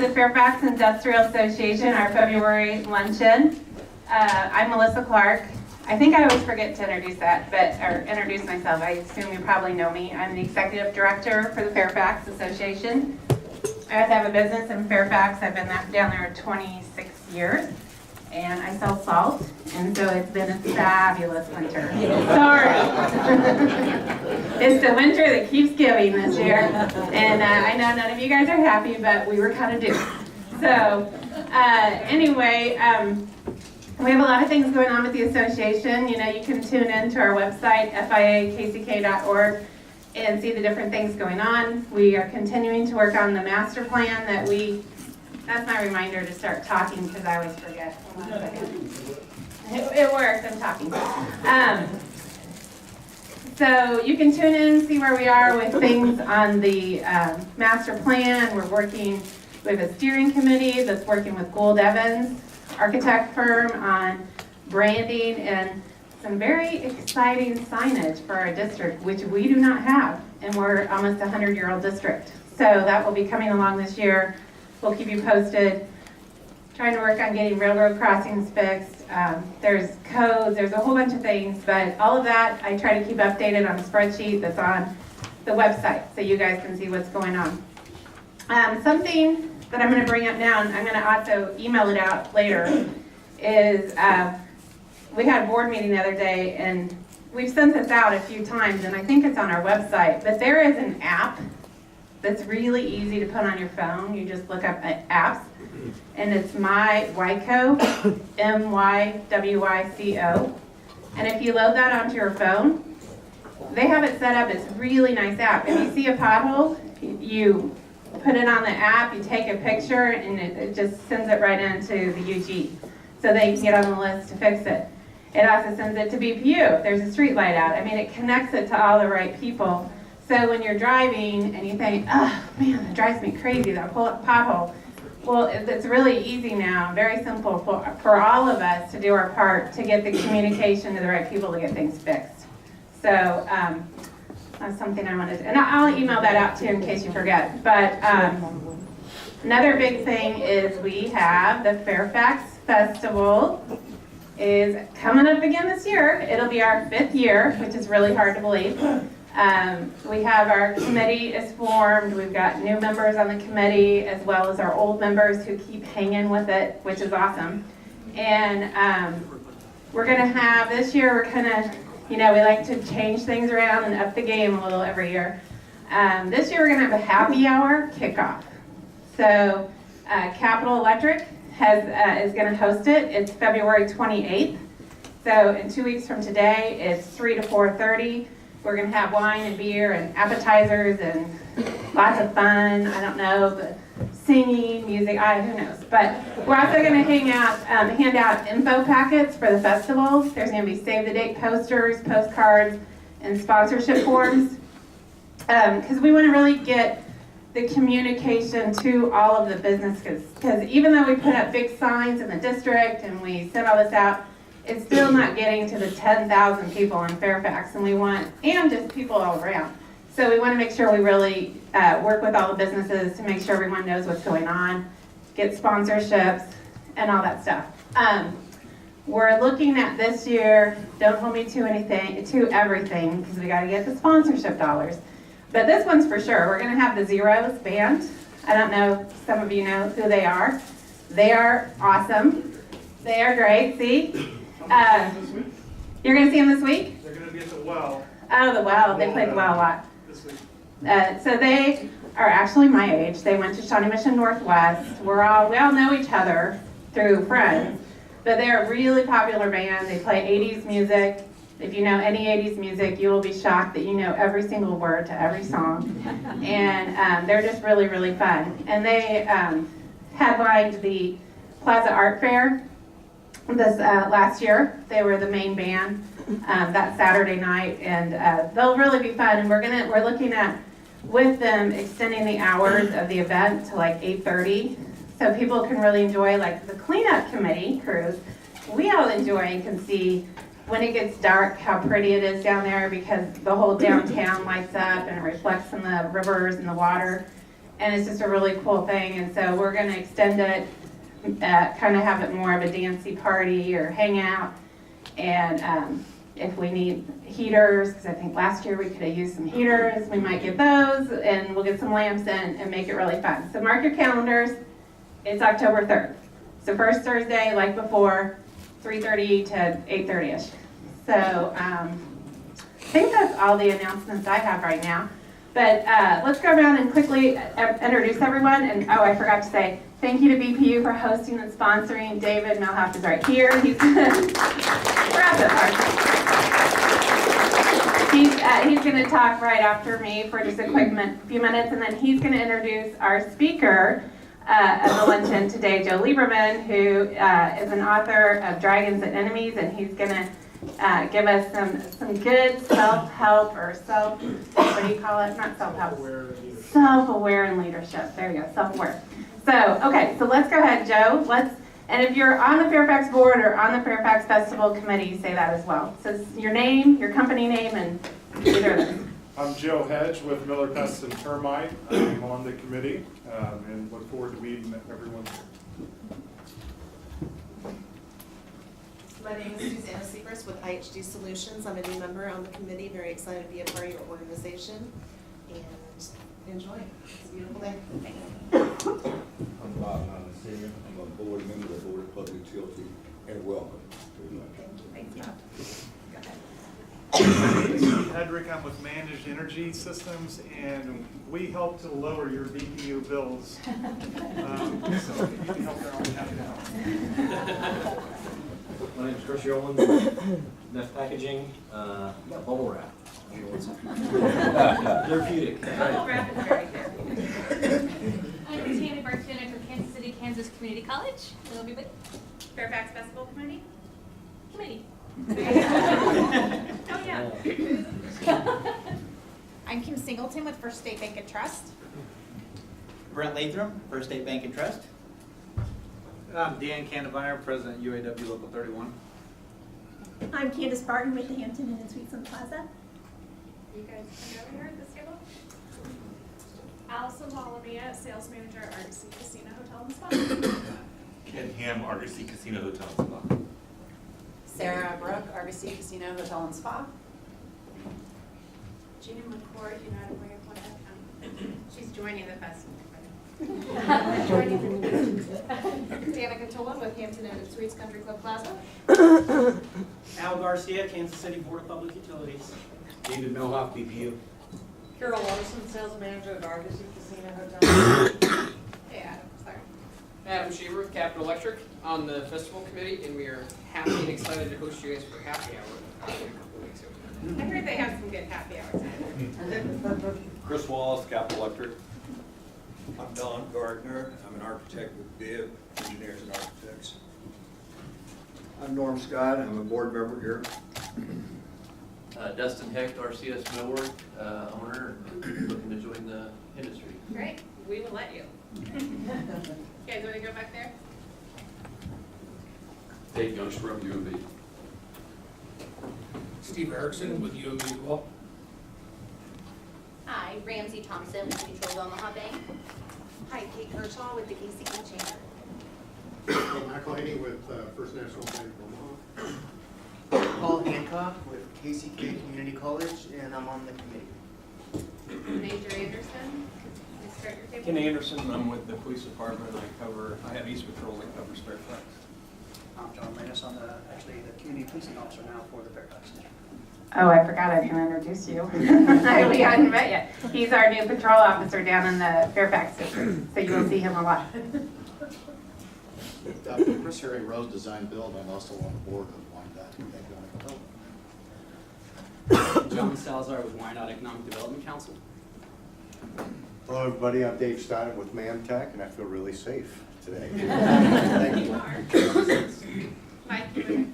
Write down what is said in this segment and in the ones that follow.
the Fairfax Industrial Association, our February luncheon. I'm Melissa Clark. I think I always forget to introduce myself. I assume you probably know me. I'm the executive director for the Fairfax Association. I have a business in Fairfax. I've been down there 26 years. And I sell salt, and so it's been a fabulous winter. Sorry. It's the winter that keeps giving this year. And I know none of you guys are happy, but we were kind of due. So anyway, we have a lot of things going on with the association. You know, you can tune in to our website, fiakck.org, and see the different things going on. We are continuing to work on the master plan that that's my reminder to start talking because I always forget. Hold on a second. It works, I'm talking. So you can tune in and see where we are with things on the master plan. We're working with a steering committee that's working with Gould Evans, architect firm, on branding and some very exciting signage for our district, which we do not have, and we're almost a 100-year-old district. So that will be coming along this year. We'll keep you posted. Trying to work on getting railroad crossings fixed. There's codes, there's a whole bunch of things, but all of that I try to keep updated on a spreadsheet that's on the website so you guys can see what's going on. Something that I'm going to bring up now, and I'm going to also email it out later, is we had a board meeting the other day, and we've sent this out a few times, and I think it's on our website, but there is an app that's really easy to put on your phone. You just look up apps, and it's MyWyco, MyWyco. And if you load that onto your phone, they have it set up. It's a really nice app. If you see a pothole, you put it on the app, you take a picture, and it just sends it right into the UG. So they can get on the list to fix it. It also sends it to BPU if there's a street light out. I mean, it connects it to all the right people. So when you're driving and you think, oh man, that drives me crazy, that pothole. Well, it's really easy now, very simple for all of us to do our part to get the communication to the right people to get things fixed. So that's something I wanted to, and I'll email that out to you in case you forget. But another big thing is we have the Fairfax Festival is coming up again this year. It'll be our 5th year, which is really hard to believe. We have our committee is formed. We've got new members on the committee as well as our old members who keep hanging with it, which is awesome. And we're going to have, this year we're kind of, you know, we like to change things around and up the game a little every year. This year we're going to have a happy hour kickoff. So Capital Electric is going to host it. It's February 28th. So in 2 weeks from today, it's 3 to 4:30. We're going to have wine and beer and appetizers and lots of fun. I don't know, but singing, music, who knows. But we're also going to hand out info packets for the festival. There's going to be save-the-date posters, postcards, and sponsorship forms. Because we want to really get the communication to all of the businesses. Because even though we put up big signs in the district and we send all this out, it's still not getting to the 10,000 people in Fairfax, and just people all around. So we want to make sure we really work with all the businesses to make sure everyone knows what's going on, get sponsorships, and all that stuff. We're looking at this year, don't hold me to everything, because we got to get the sponsorship dollars. But this one's for sure. We're going to have the Zeros band. I don't know, some of you know who they are. They are awesome. They are great. See? You're going to see them this week? They're going to be at the Well. Oh, the Well. They played the Well a lot. This week. So they are actually my age. They went to Shawnee Mission Northwest. We all know each other through friends. But they're a really popular band. They play 80s music. If you know any 80s music, you will be shocked that you know every single word to every song. And they're just really, really fun. And they headlined the Plaza Art Fair this last year. They were the main band that Saturday night, and they'll really be fun. And we're looking at with them extending the hours of the event to like 8:30, so people can really enjoy, like the cleanup committee crews. We all enjoy and can see when it gets dark how pretty it is down there because the whole downtown lights up and it reflects in the rivers and the water. and it's just a really cool thing. And so we're going to extend it, kind of have it more of a dancey party or hangout. And if we need heaters, because I think last year we could have used some heaters, we might get those, and we'll get some lamps in and make it really fun. So mark your calendars. It's October 3rd. So first Thursday, like before, 3:30 to 8:30ish. So I think that's all the announcements I have right now. But let's go around and quickly introduce everyone. And oh, I forgot to say, thank you to BPU for hosting and sponsoring. David Melhoff is right here. He's he's going to talk right after me for just a quick few minutes, and then he's going to introduce our speaker at the luncheon today, Joe Lieberman, who is an author of Dragons and Enemies, and he's going to give us some good self-help or what do you call it? Not self-help. Self-aware and leadership. There you go, self-aware. So, okay, so let's go ahead, Joe. And if you're on the Fairfax board or on the Fairfax Festival Committee, say that as well. So your name, your company name, and either of them. I'm Joe Hedge with Miller Pest and Termite. I'm on the committee and look forward to meeting everyone. My name is Susanna Seacrest with IHD Solutions. I'm a new member on the committee, very excited to be a part of your organization and enjoy it. It's a beautiful day. Thank you. I'm Bob Senior. I'm a board member of the Board of Public Utility, and welcome. Thank you. My name is Steve Hedrick. I'm with Managed Energy Systems, and we help to lower your BPU bills. So if you can help there, I'll be happy to help. My name is Chris Yolen, Neff Packaging, bubble wrap. Therapeutic. Bubble wrap is very good. I'm Tammy Bartunek from Kansas City, Kansas Community College. Hello, everybody. Fairfax Festival Committee? Committee. Oh, yeah. I'm Kim Singleton with First State Bank and Trust. Brent Latham, First State Bank and Trust. I'm Dan Candevire, President UAW Local 31. I'm Candace Barton with the Hampton Inn and Suites on Plaza. You guys come over here at this table. Allison Malamia, Sales Manager at Argosy Casino Hotel and Spa. Ken Ham, Argosy Casino Hotel and Spa. Sarah Brooke, Argosy Casino Hotel and Spa. Gina McCord, United Way of One. She's joining the festival. Danica Tolan with Hampton Inn and Suites Country Club Plaza. Al Garcia, Kansas City Board of Public Utilities. David Melhoff, BPU. Carol Larson, Sales Manager at Argosy Casino Hotel. Hey, Adam, sorry. Adam Shaver with Capital Electric on the festival committee, and we are happy and excited to host you guys for happy hour in a couple weeks. I heard they have some good happy hours. Chris Wallace, Capital Electric. I'm Don Gardner. I'm an architect with BIB, Engineers and Architects. I'm Norm Scott. I'm a board member here. Dustin Hecht, RCS Millwork owner, looking to join the industry. Great, we will let you. You guys want to go back there? Dave Youngster, UMB. Steve Erickson with UMB as well. Hi, Ramsey Thompson with Controls Omaha Bank. Hi, Kate Kershaw with the KCE Chamber. Michael Haney with First National Bank of Omaha. Paul Hancock with KCK Community College, and I'm on the committee. Major Anderson, start your table. Ken Anderson, I'm with the police department. I have East Patrol that covers Fairfax. I'm John Manis. I'm actually the community policing officer now for the Fairfax District. Oh, I forgot I didn't introduce you. We hadn't met yet. He's our new patrol officer down in the Fairfax district, so you will see him a lot. Chris Herring, Road Design Build. I'm also on the board of Wyandotte. John Salazar with Wyandotte Economic Development Council. Hello, everybody. I'm Dave Stein with ManTech, and I feel really safe today. Thank you. Mike, you want to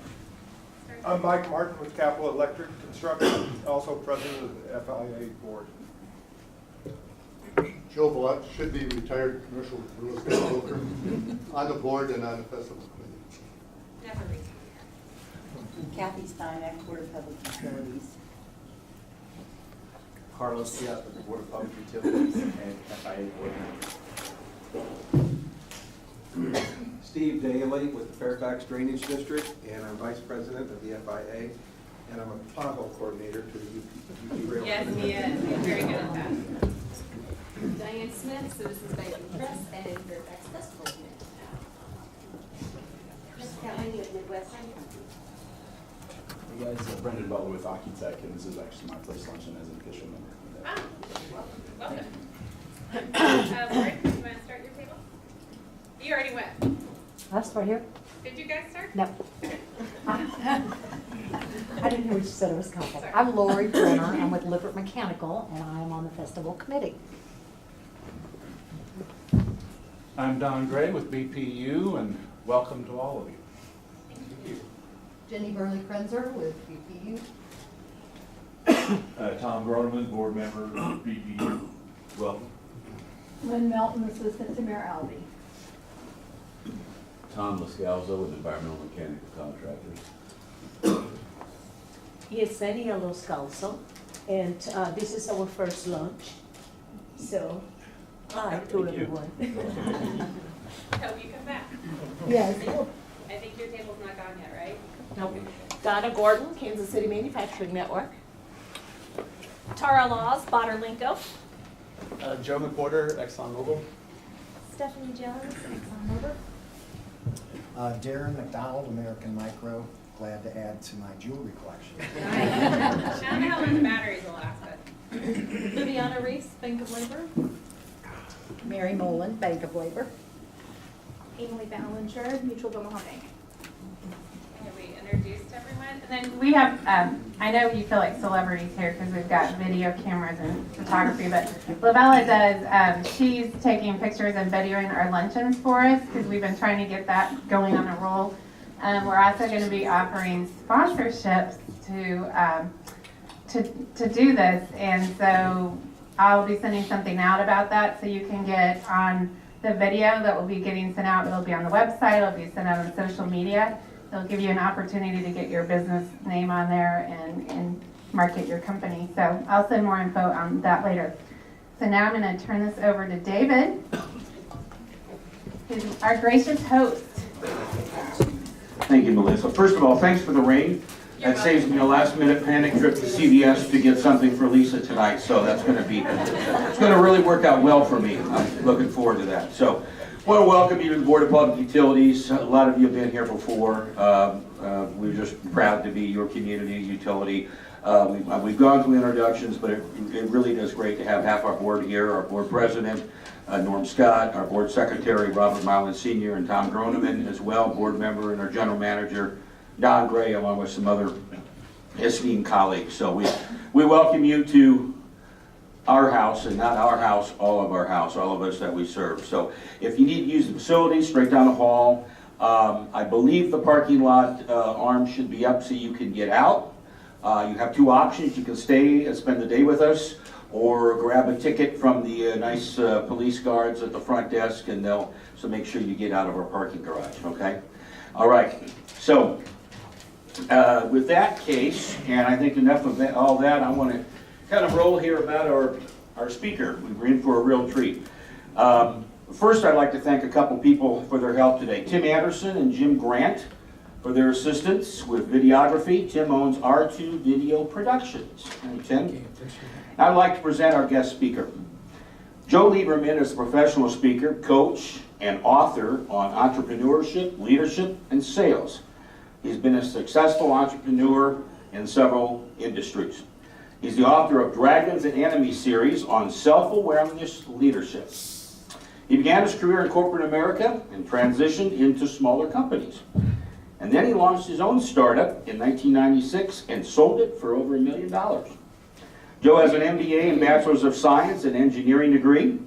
I'm Mike Martin with Capital Electric Construction, also president of the FIA board. Joe Villette, should be retired commercial real estate broker, on the board and on the festival committee. never read? Kathy Steinak, Board of Public Utilities. Carlos Diaz with the Board of Public Utilities and FIA Board member. Steve Daly with the Fairfax Drainage District, and I'm Vice President of the FIA, and I'm a pothole coordinator to the UP Rail. Yes, he is. He's very good at that. Diane Smith, Citizens Bank and Trust, and Fairfax Festival Committee. You guys, Brendan Butler with Occutech, and this is actually my first luncheon as an official member. Ah, welcome. Lauren, you want to start your table? You already went. That's right here? Did you guys start? No. I didn't hear what you said, it was couple. I'm Lori Brenner, I'm with Lippert Mechanical, and I am on the festival committee. I'm Don Gray with BPU, and welcome to all of you. Jenny Burley-Krenzer with BPU. Tom Groneman, board member, BPU. Welcome. Lynn Melton, assistant to Mayor Albee. Tom Lascalzo with Environmental Mechanical Contractors. Yesenia Los Calzo, and this is our first lunch. So, hi to everyone. Hope you come back. Yes. I think your table's not gone yet, right? Nope. Donna Gordon, Kansas City Manufacturing Network. Tara Laws, Botter-Linko. Joe McWhorter, ExxonMobil. Stephanie Jones, ExxonMobil. Darren McDonald, American Micro. Glad to add to my jewelry collection. I don't know how long the batteries will last, but. Viviana Reese, Bank of Labor. Mary Molen, Bank of Labor. Emily Ballinger, Mutual of Omaha Bank. Have we introduced everyone? And then we have, I know you feel like celebrities here because we've got video cameras and photography, but Lavella does, she's taking pictures and videoing our luncheons for us because we've been trying to get that going on a roll. We're also going to be offering sponsorships to do this, and so I'll be sending something out about that so you can get on the video that will be getting sent out. It'll be on the website, it'll be sent out on social media. It'll give you an opportunity to get your business name on there and market your company. So I'll send more info on that later. So now I'm going to turn this over to David, who's our gracious host. Thank you, Melissa. First of all, thanks for the rain. That saves me a last-minute panic trip to CVS to get something for Lisa tonight, so that's going to be, it's going to really work out well for me. I'm looking forward to that. So, I want to welcome you to the Board of Public Utilities. A lot of you have been here before. We're just proud to be your community utility. We've gone through introductions, but it really is great to have half our board here, our board president, Norm Scott, our board secretary, Robert Milan Sr., and Tom Groneman as well, board member, and our general manager, Don Gray, along with some other esteemed colleagues. So we welcome you to our house, and not our house, all of our house, all of us that we serve. So if you need to use the facilities, straight down the hall. I believe the parking lot arm should be up so you can get out. You have two options. You can stay and spend the day with us, or grab a ticket from the nice police guards at the front desk, and so make sure you get out of our parking garage, okay? All right, so with that case, and I think enough of that, all that, I want to kind of roll here about our speaker. We're in for a real treat. First, I'd like to thank a couple people for their help today. Tim Anderson and Jim Grant for their assistance with videography. Tim owns R2 Video Productions. Hey, Tim. I'd like to present our guest speaker. Joe Lieberman is a professional speaker, coach, and author on entrepreneurship, leadership, and sales. He's been a successful entrepreneur in several industries. He's the author of Dragons and Enemies series on self-awareness leadership. He began his career in corporate America and transitioned into smaller companies. And then he launched his own startup in 1996 and sold it for over $1 million. Joe has an MBA and Bachelor's of Science and Engineering degree.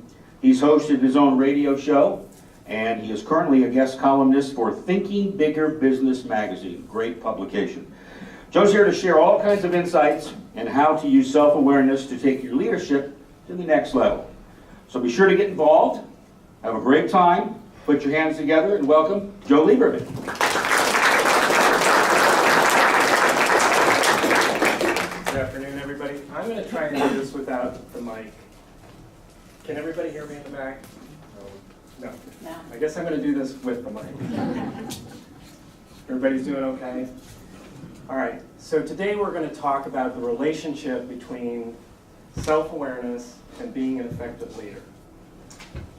He's hosted his own radio show, and he is currently a guest columnist for Thinking Bigger Business Magazine, great publication. Joe's here to share all kinds of insights and how to use self-awareness to take your leadership to the next level. So be sure to get involved, have a great time, put your hands together, and welcome Joe Lieberman. Good afternoon, everybody. I'm going to try and do this without the mic. Can everybody hear me in the back? No. I guess I'm going to do this with the mic. Everybody's doing okay? All right. So today we're going to talk about the relationship between self-awareness and being an effective leader.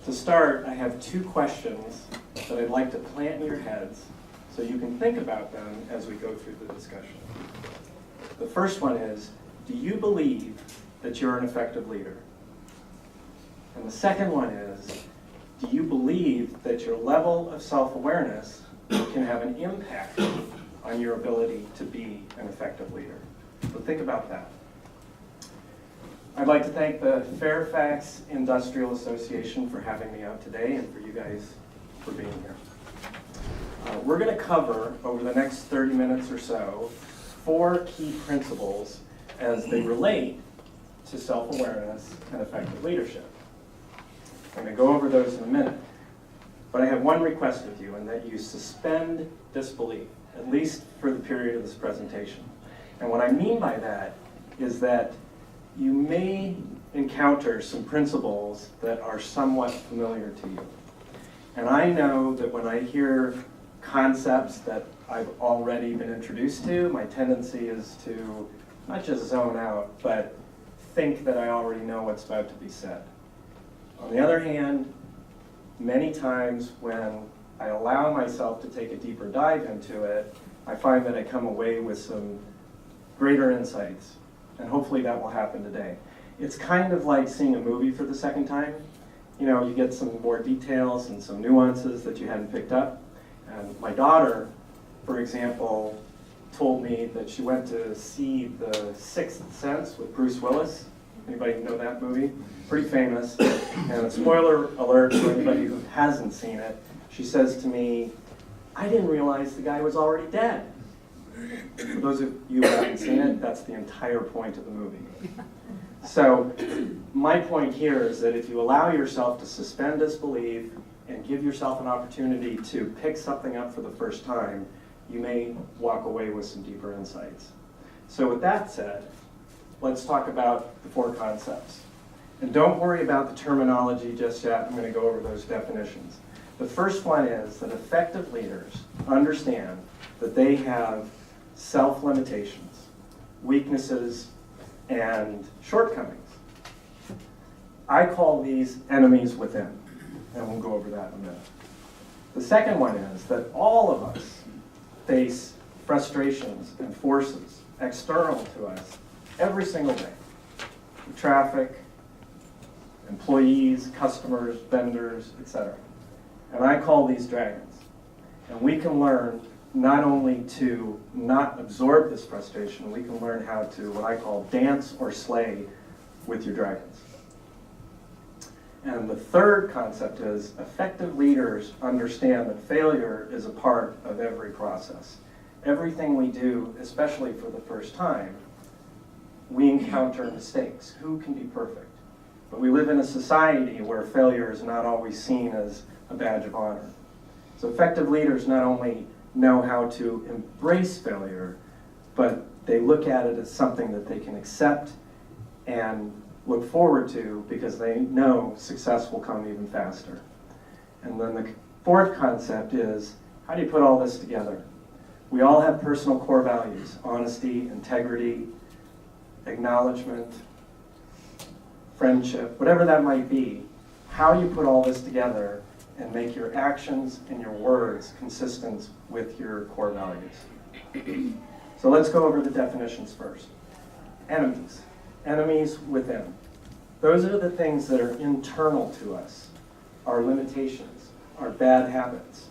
To start, I have two questions that I'd like to plant in your heads so you can think about them as we go through the discussion. The first one is, do you believe that you're an effective leader? And the second one is, do you believe that your level of self-awareness can have an impact on your ability to be an effective leader? So think about that. I'd like to thank the Fairfax Industrial Association for having me out today and for you guys for being here. We're going to cover, over the next 30 minutes or so, 4 key principles as they relate to self-awareness and effective leadership. I'm going to go over those in a minute. But I have one request of you, and that you suspend disbelief, at least for the period of this presentation. And what I mean by that is that you may encounter some principles that are somewhat familiar to you. And I know that when I hear concepts that I've already been introduced to, my tendency is to not just zone out, but think that I already know what's about to be said. On the other hand, many times when I allow myself to take a deeper dive into it, I find that I come away with some greater insights. And hopefully that will happen today. It's kind of like seeing a movie for the second time. You know, you get some more details and some nuances that you hadn't picked up. And my daughter, for example, told me that she went to see The Sixth Sense with Bruce Willis. Anybody know that movie? Pretty famous. And spoiler alert for anybody who hasn't seen it, she says to me, I didn't realize the guy was already dead. For those of you who haven't seen it, that's the entire point of the movie. So my point here is that if you allow yourself to suspend disbelief and give yourself an opportunity to pick something up for the first time, you may walk away with some deeper insights. So with that said, let's talk about the 4 concepts. And don't worry about the terminology just yet. I'm going to go over those definitions. The first one is that effective leaders understand that they have self-limitations, weaknesses, and shortcomings. I call these enemies within, and we'll go over that in a minute. The second one is that all of us face frustrations and forces external to us every single day. Traffic, employees, customers, vendors, etc. And I call these dragons. And we can learn not only to not absorb this frustration, we can learn how to, what I call, dance or slay with your dragons. And the third concept is effective leaders understand that failure is a part of every process. Everything we do, especially for the first time, we encounter mistakes. Who can be perfect? But we live in a society where failure is not always seen as a badge of honor. So effective leaders not only know how to embrace failure, but they look at it as something that they can accept and look forward to because they know success will come even faster. And then the fourth concept is, how do you put all this together? We all have personal core values: honesty, integrity, acknowledgement, friendship, whatever that might be. How do you put all this together and make your actions and your words consistent with your core values? So let's go over the definitions first. Enemies. Enemies within. Those are the things that are internal to us. Our limitations, our bad habits,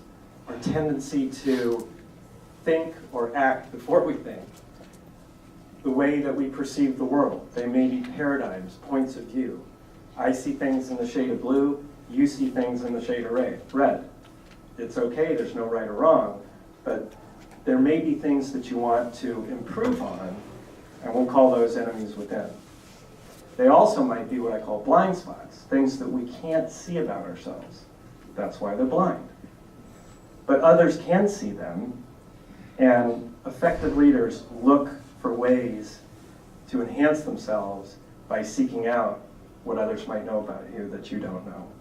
our tendency to think or act before we think, the way that we perceive the world. They may be paradigms, points of view. I see things in the shade of blue, you see things in the shade of red. It's okay, there's no right or wrong, but there may be things that you want to improve on, and we'll call those enemies within. They also might be what I call blind spots, things that we can't see about ourselves. That's why they're blind. But others can see them, and effective leaders look for ways to enhance themselves by seeking out what others might know about you that you don't know.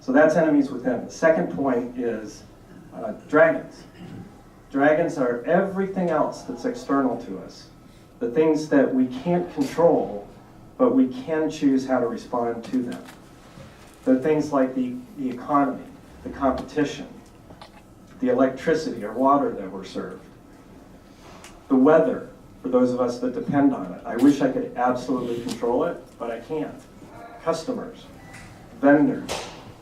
So that's enemies within. The second point is dragons. Dragons are everything else that's external to us. The things that we can't control, but we can choose how to respond to them. They're things like the economy, the competition, the electricity or water that we're served, the weather, for those of us that depend on it. I wish I could absolutely control it, but I can't. Customers, vendors,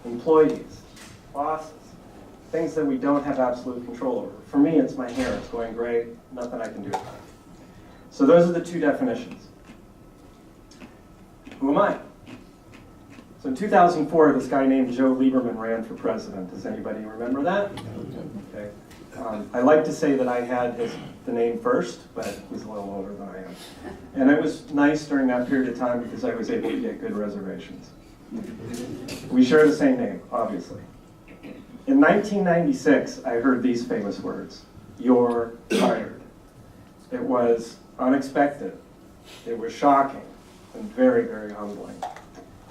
employees, bosses, things that we don't have absolute control over. For me, it's my hair. It's going gray. Nothing I can do about it. So those are the two definitions. Who am I? So in 2004, this guy named Joe Lieberman ran for president. Does anybody remember that? Okay. I like to say that I had the name first, but he's a little older than I am. And it was nice during that period of time because I was able to get good reservations. We share the same name, obviously. In 1996, I heard these famous words: "You're fired." It was unexpected. It was shocking and very, very humbling.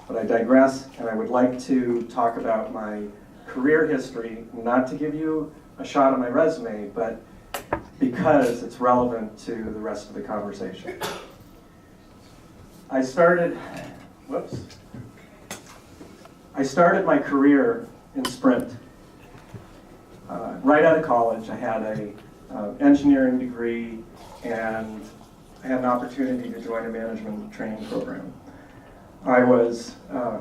But I digress, and I would like to talk about my career history, not to give you a shot at my resume, but because it's relevant to the rest of the conversation. I started my career in Sprint. Right out of college, I had an engineering degree, and I had an opportunity to join a management training program. I was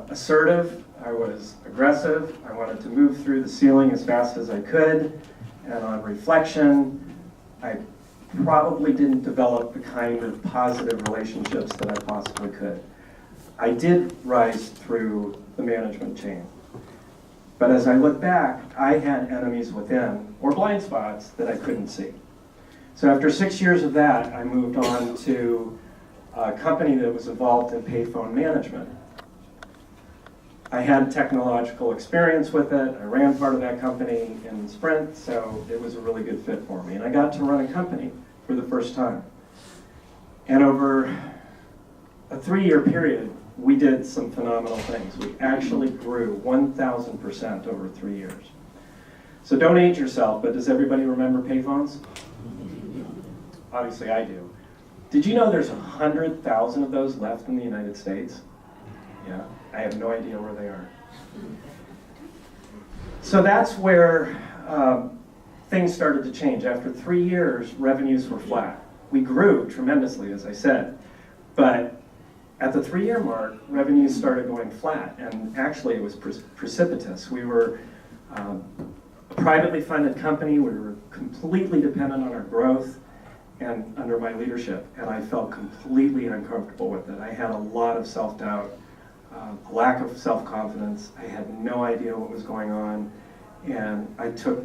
assertive, I was aggressive, I wanted to move through the ceiling as fast as I could, and on reflection, I probably didn't develop the kind of positive relationships that I possibly could. I did rise through the management chain, but as I look back, I had enemies within, or blind spots, that I couldn't see. So after 6 years of that, I moved on to a company that was involved in payphone management. I had technological experience with it. I ran part of that company in Sprint, so it was a really good fit for me. And I got to run a company for the first time. And over a 3-year period, we did some phenomenal things. We actually grew 1,000% over 3 years. So don't age yourself, but does everybody remember payphones? Obviously I do. Did you know there's 100,000 of those left in the United States? Yeah, I have no idea where they are. So that's where things started to change. After 3 years, revenues were flat. We grew tremendously, as I said, but at the 3-year mark, revenues started going flat, and actually it was precipitous. We were a privately funded company. We were completely dependent on our growth and under my leadership, and I felt completely uncomfortable with it. I had a lot of self-doubt, a lack of self-confidence. I had no idea what was going on, and I took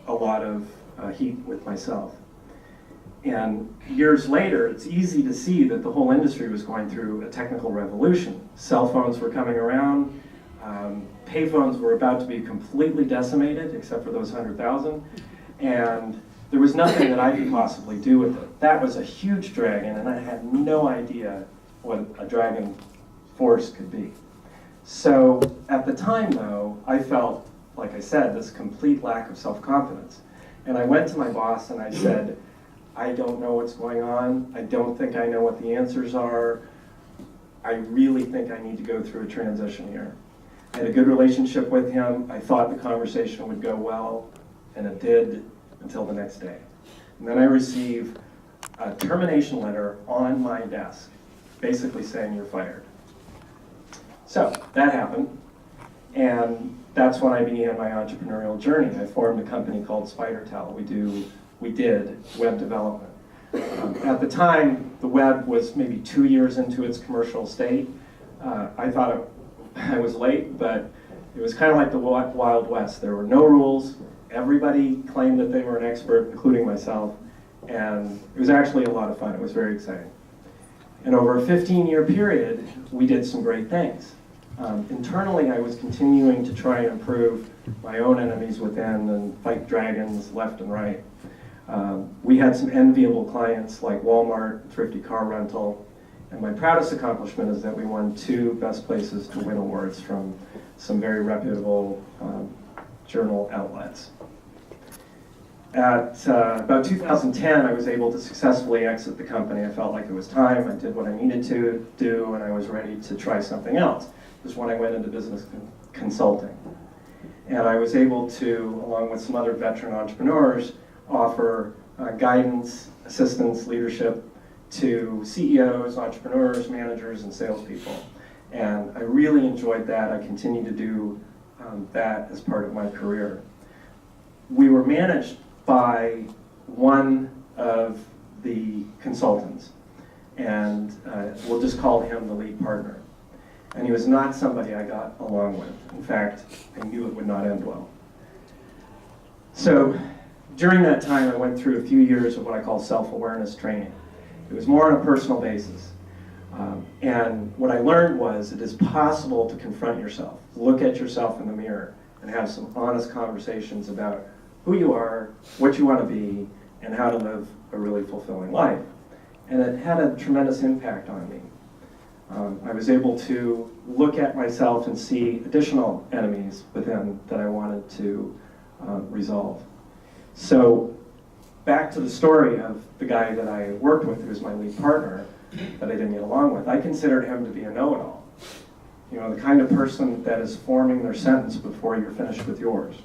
a lot of heat with myself. And years later, it's easy to see that the whole industry was going through a technical revolution. Cell phones were coming around, payphones were about to be completely decimated, except for those 100,000, and there was nothing that I could possibly do with it. That was a huge dragon, and I had no idea what a dragon force could be. So at the time, though, I felt, like I said, this complete lack of self-confidence. And I went to my boss and I said, I don't know what's going on. I don't think I know what the answers are. I really think I need to go through a transition here. I had a good relationship with him. I thought the conversation would go well, and it did until the next day. And then I received a termination letter on my desk, basically saying you're fired. So that happened, and that's when I began my entrepreneurial journey. I formed a company called SpiderTel. We did web development. At the time, the web was maybe 2 years into its commercial state. I thought I was late, but it was kind of like the Wild West. There were no rules. Everybody claimed that they were an expert, including myself, and it was actually a lot of fun. It was very exciting. And over a 15-year period, we did some great things. Internally, I was continuing to try and improve my own enemies within and fight dragons left and right. We had some enviable clients like Walmart, Thrifty Car Rental, and my proudest accomplishment is that we won 2 Best Places to Win awards from some very reputable journal outlets. At about 2010, I was able to successfully exit the company. I felt like it was time. I did what I needed to do, and I was ready to try something else. This is when I went into business consulting. And I was able to, along with some other veteran entrepreneurs, offer guidance, assistance, leadership to CEOs, entrepreneurs, managers, and salespeople. And I really enjoyed that. I continue to do that as part of my career. We were managed by one of the consultants, and we'll just call him the lead partner. And he was not somebody I got along with. In fact, I knew it would not end well. So during that time, I went through a few years of what I call self-awareness training. It was more on a personal basis. And what I learned was it is possible to confront yourself, look at yourself in the mirror, and have some honest conversations about who you are, what you want to be, and how to live a really fulfilling life. And it had a tremendous impact on me. I was able to look at myself and see additional enemies within that I wanted to resolve. So back to the story of the guy that I worked with, who was my lead partner, that I didn't get along with. I considered him to be a know-it-all. You know, the kind of person that is forming their sentence before you're finished with yours.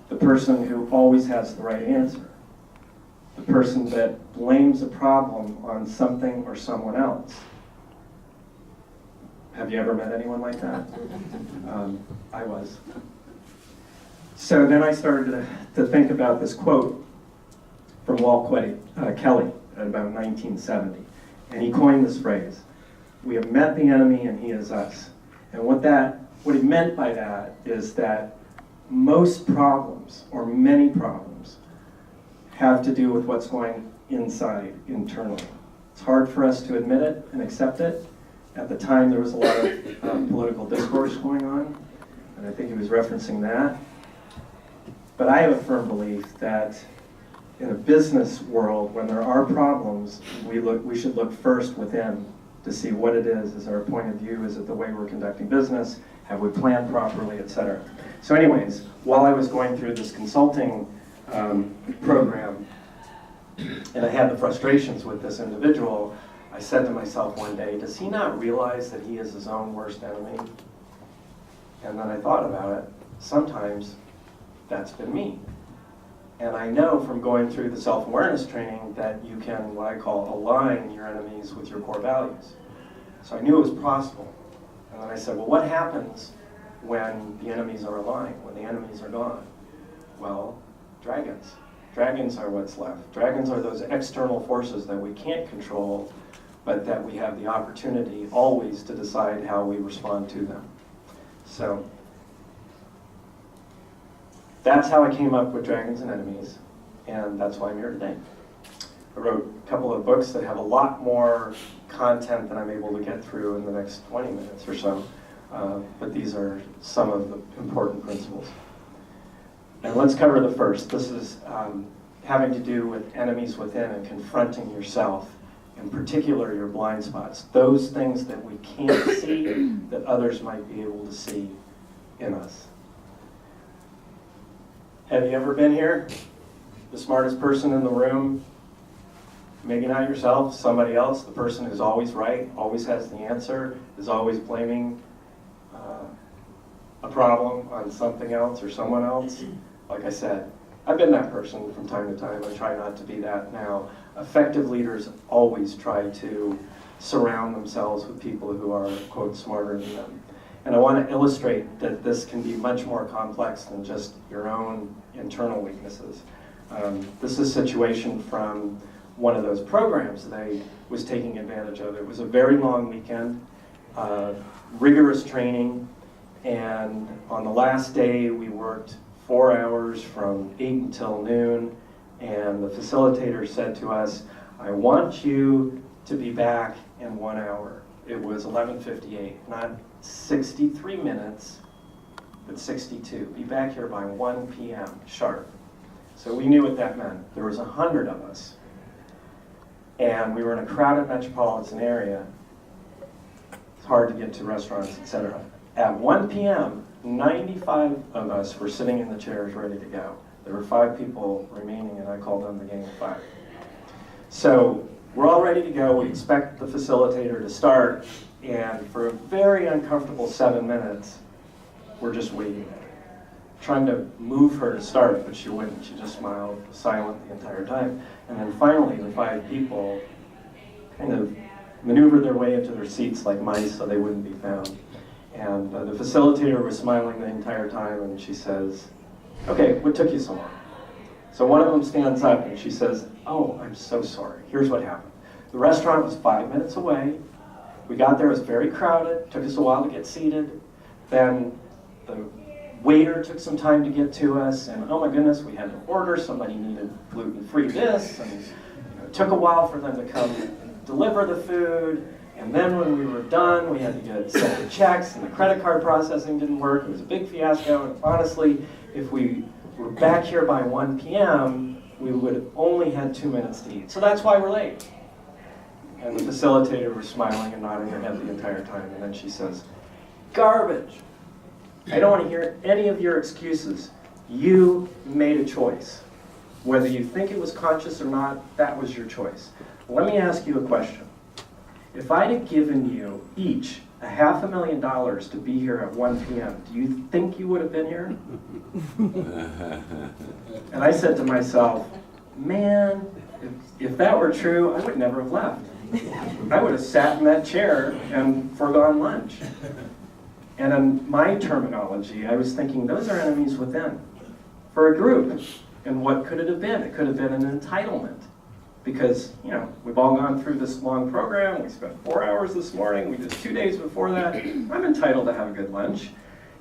The person who always has the right answer. The person that blames a problem on something or someone else. Have you ever met anyone like that? I was. So then I started to think about this quote from Walt Kelly at about 1970. And he coined this phrase, "We have met the enemy and he is us." And what he meant by that is that most problems, or many problems, have to do with what's going inside, internally. It's hard for us to admit it and accept it. At the time, there was a lot of political discourse going on, and I think he was referencing that. But I have a firm belief that in a business world, when there are problems, we should look first within to see what it is our point of view, is it the way we're conducting business, have we planned properly, etc. So anyways, while I was going through this consulting program, and I had the frustrations with this individual, I said to myself one day, does he not realize that he is his own worst enemy? And then I thought about it. Sometimes that's been me. And I know from going through the self-awareness training that you can, what I call, align your enemies with your core values. So I knew it was possible. And then I said, well, what happens when the enemies are aligned, when the enemies are gone? Well, dragons. Dragons are what's left. Dragons are those external forces that we can't control, but that we have the opportunity always to decide how we respond to them. So that's how I came up with Dragons and Enemies, and that's why I'm here today. I wrote a couple of books that have a lot more content than I'm able to get through in the next 20 minutes or so, but these are some of the important principles. And let's cover the first. This is having to do with enemies within and confronting yourself, in particular your blind spots, those things that we can't see that others might be able to see in us. Have you ever been here? The smartest person in the room? Maybe not yourself, somebody else, the person who's always right, always has the answer, is always blaming a problem on something else or someone else. Like I said, I've been that person from time to time. I try not to be that now. Effective leaders always try to surround themselves with people who are, quote, smarter than them. And I want to illustrate that this can be much more complex than just your own internal weaknesses. This is a situation from one of those programs that I was taking advantage of. It was a very long weekend, rigorous training, and on the last day we worked 4 hours from 8 until noon, and the facilitator said to us, I want you to be back in 1 hour. It was 11:58, not 63 minutes, but 62. Be back here by 1 p.m. sharp. So we knew what that meant. There was 100 of us. And we were in a crowded metropolitan area. It's hard to get to restaurants, etc. At 1 p.m., 95 of us were sitting in the chairs ready to go. There were 5 people remaining, and I called them the gang of 5. So we're all ready to go. We expect the facilitator to start. And for a very uncomfortable 7 minutes, we're just waiting. Trying to move her to start, but she wouldn't. She just smiled, silent the entire time. And then finally, the 5 people kind of maneuvered their way into their seats like mice so they wouldn't be found. And the facilitator was smiling the entire time, and she says, "Okay, what took you so long?" So one of them stands up and she says, "Oh, I'm so sorry. Here's what happened. The restaurant was 5 minutes away. We got there, it was very crowded. Took us a while to get seated. Then the waiter took some time to get to us, and oh my goodness, we had to order. Somebody needed gluten-free this, and it took a while for them to come deliver the food. And then when we were done, we had to send the checks, and the credit card processing didn't work. It was a big fiasco, and honestly, if we were back here by 1 p.m., we would have only had 2 minutes to eat. So that's why we're late." And the facilitator was smiling and nodding her head the entire time, and then she says, "Garbage. I don't want to hear any of your excuses. You made a choice. Whether you think it was conscious or not, that was your choice. Let me ask you a question. If I'd have given you each $500,000 to be here at 1 p.m., do you think you would have been here?" And I said to myself, man, if that were true, I would never have left. I would have sat in that chair and forgone lunch. And in my terminology, I was thinking, those are enemies within for a group. And what could it have been? It could have been an entitlement. Because, you know, we've all gone through this long program. We spent 4 hours this morning. We did 2 days before that. I'm entitled to have a good lunch.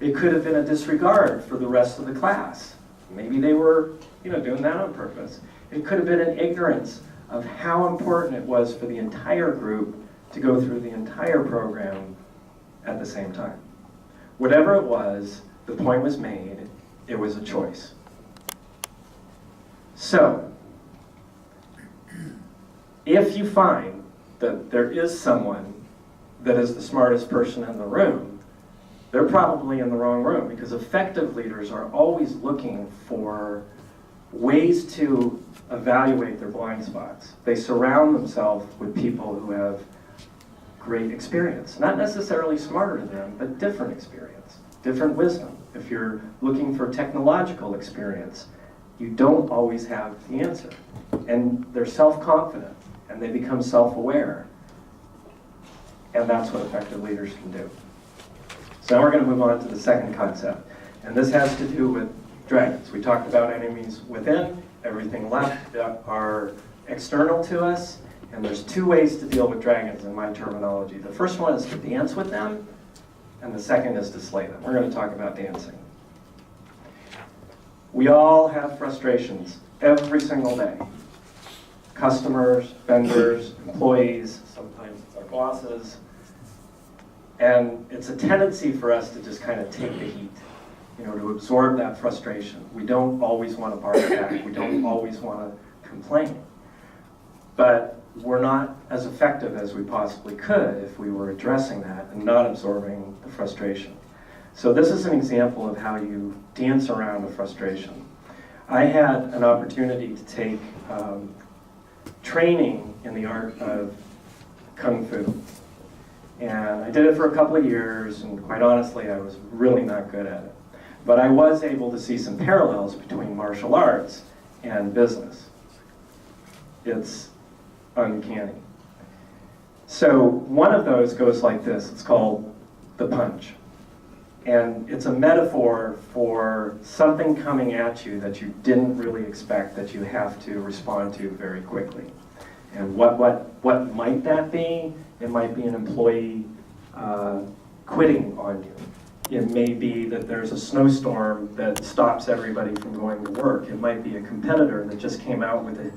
It could have been a disregard for the rest of the class. Maybe they were, you know, doing that on purpose. It could have been an ignorance of how important it was for the entire group to go through the entire program at the same time. Whatever it was, the point was made. It was a choice. So, if you find that there is someone that is the smartest person in the room, they're probably in the wrong room, because effective leaders are always looking for ways to evaluate their blind spots. They surround themselves with people who have great experience. Not necessarily smarter than them, but different experience, different wisdom. If you're looking for technological experience, you don't always have the answer. And they're self-confident, and they become self-aware. And that's what effective leaders can do. So now we're going to move on to the second concept. And this has to do with dragons. We talked about enemies within. Everything left are external to us. And there's 2 ways to deal with dragons in my terminology. The first one is to dance with them, and the second is to slay them. We're going to talk about dancing. We all have frustrations every single day. Customers, vendors, employees, sometimes it's our bosses. And it's a tendency for us to just kind of take the heat, you know, to absorb that frustration. We don't always want to bark back. We don't always want to complain. But we're not as effective as we possibly could if we were addressing that and not absorbing the frustration. So this is an example of how you dance around a frustration. I had an opportunity to take training in the art of Kung Fu. And I did it for a couple of years, and quite honestly, I was really not good at it. But I was able to see some parallels between martial arts and business. It's uncanny. So one of those goes like this. It's called the punch. And it's a metaphor for something coming at you that you didn't really expect, that you have to respond to very quickly. And what might that be? It might be an employee quitting on you. It may be that there's a snowstorm that stops everybody from going to work. It might be a competitor that just came out with a